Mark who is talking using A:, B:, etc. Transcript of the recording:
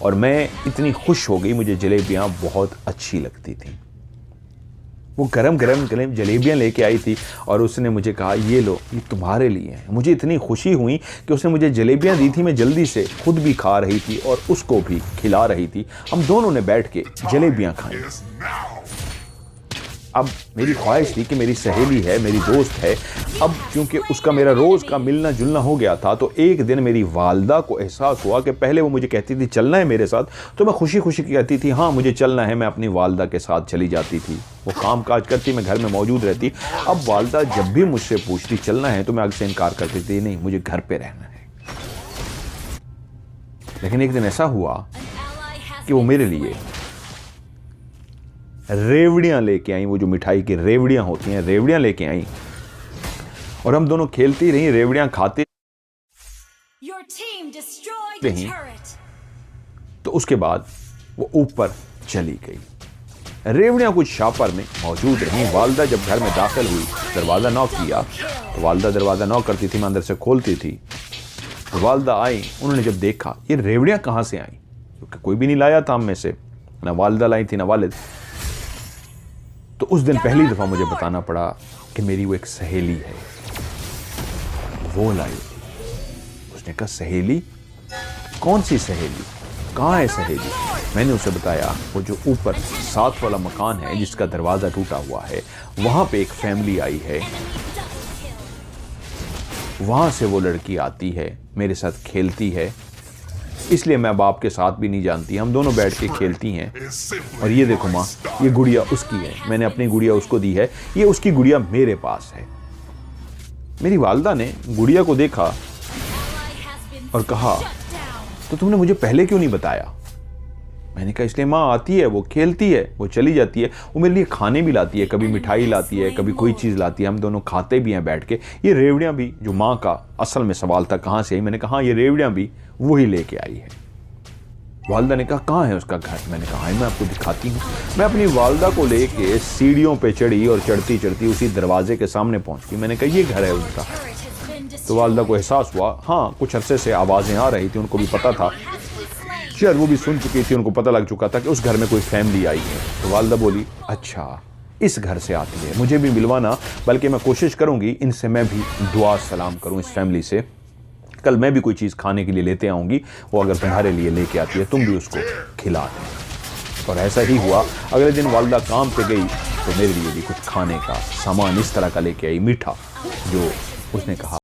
A: और मैं इतनी खुश हो गई, मुझे जलेबियाँ बहुत अच्छी लगती थी। वो गरम गरम जलेबियाँ लेके आई थी और उसने मुझे कहा ये लो, ये तुम्हारे लिए है। मुझे इतनी खुशी हुई कि उसने मुझे जलेबियाँ दी थी, मैं जल्दी से खुद भी खा रही थी और उसको भी खिला रही थी। हम दोनों ने बैठ के जलेबियाँ खाई। अब मेरी ख्वाहिश थी कि मेरी सहेली है, मेरी दोस्त है। अब क्योंकि उसका मेरा रोज़ का मिलना जुलना हो गया था, तो एक दिन मेरी वालदा को एहसास हुआ कि पहले वो मुझे कहती थी चलना है मेरे साथ, तो मैं खुशी खुशी कहती थी हाँ मुझे चलना है। मैं अपनी वालदा के साथ चली जाती थी, वो काम काज करती, मैं घर में मौजूद रहती। अब वालदा जब भी मुझसे पूछती चलना है तो मैं आगे से इनकार करती थी, नहीं मुझे घर पर रहना है। लेकिन एक दिन ऐसा हुआ कि वो मेरे लिए रेवड़ियाँ लेके आई, वो जो मिठाई की रेवड़ियाँ होती हैं, रेवड़ियाँ लेके आई और हम दोनों खेलती रही, रेवड़ियाँ खाते रही। तो उसके बाद वो ऊपर चली गई। रेवड़ियाँ कुछ शापर में मौजूद रहीं। वालदा जब घर में दाखिल हुई, दरवाज़ा नॉक किया, तो वालदा दरवाज़ा नॉक करती थी, मैं अंदर से खोलती थी। तो वालदा आई, उन्होंने जब देखा ये रेवड़ियाँ कहाँ से आई, क्योंकि कोई भी नहीं लाया था हम में से, ना वालदा लाई थी ना वालिद। तो उस दिन पहली दफ़ा मुझे बताना पड़ा कि मेरी वो एक सहेली है, वो लाई थी। उसने कहा सहेली? कौन सी सहेली, कहाँ है सहेली? मैंने उसे बताया वो जो ऊपर 7 वाला मकान है जिसका दरवाज़ा टूटा हुआ है, वहाँ पे एक फैमिली आई है, वहाँ से वो लड़की आती है, मेरे साथ खेलती है, इसलिए मैं बाप के साथ भी नहीं जानती, हम दोनों बैठ के खेलती हैं। और ये देखो माँ, ये गुड़िया उसकी है, मैंने अपनी गुड़िया उसको दी है, ये उसकी गुड़िया मेरे पास है। मेरी वालदा ने गुड़िया को देखा और कहा तो तुमने मुझे पहले क्यों नहीं बताया? मैंने कहा इसलिए माँ आती है, वो खेलती है, वो चली जाती है, वो मेरे लिए खाने भी लाती है, कभी मिठाई लाती है, कभी कोई चीज़ लाती है, हम दोनों खाते भी हैं बैठ के। ये रेवड़ियाँ भी, जो माँ का असल में सवाल था कहाँ से आई, मैंने कहा ये रेवड़ियाँ भी वही लेके आई है। वालदा ने कहा कहाँ है उसका घर? मैंने कहा मैं आपको दिखाती हूँ। मैं अपनी वालदा को लेके सीढ़ियों पे चढ़ी और चढ़ती चढ़ती उसी दरवाजे के सामने पहुँच गई। मैंने कहा ये घर है उसका। तो वालदा को एहसास हुआ, हाँ कुछ अरसे से आवाज़ें आ रही थी, उनको भी पता था, शायद वो भी सुन चुकी थी, उनको पता लग चुका था कि उस घर में कोई फैमिली आई है। तो वालदा बोली अच्छा इस घर से आती है, मुझे भी मिलवाना, बल्कि मैं कोशिश करूँगी इनसे मैं भी दुआ सलाम करूँ, इस फैमिली से। कल मैं भी कोई चीज़ खाने के लिए लेते आऊँगी, वो अगर तुम्हारे लिए लेके आती है तुम भी उसको खिला दें। और ऐसा ही हुआ। अगले दिन वालदा काम पे गई तो मेरे लिए भी कुछ खाने का सामान इस तरह का लेके आई, मीठा, जो उसने कहा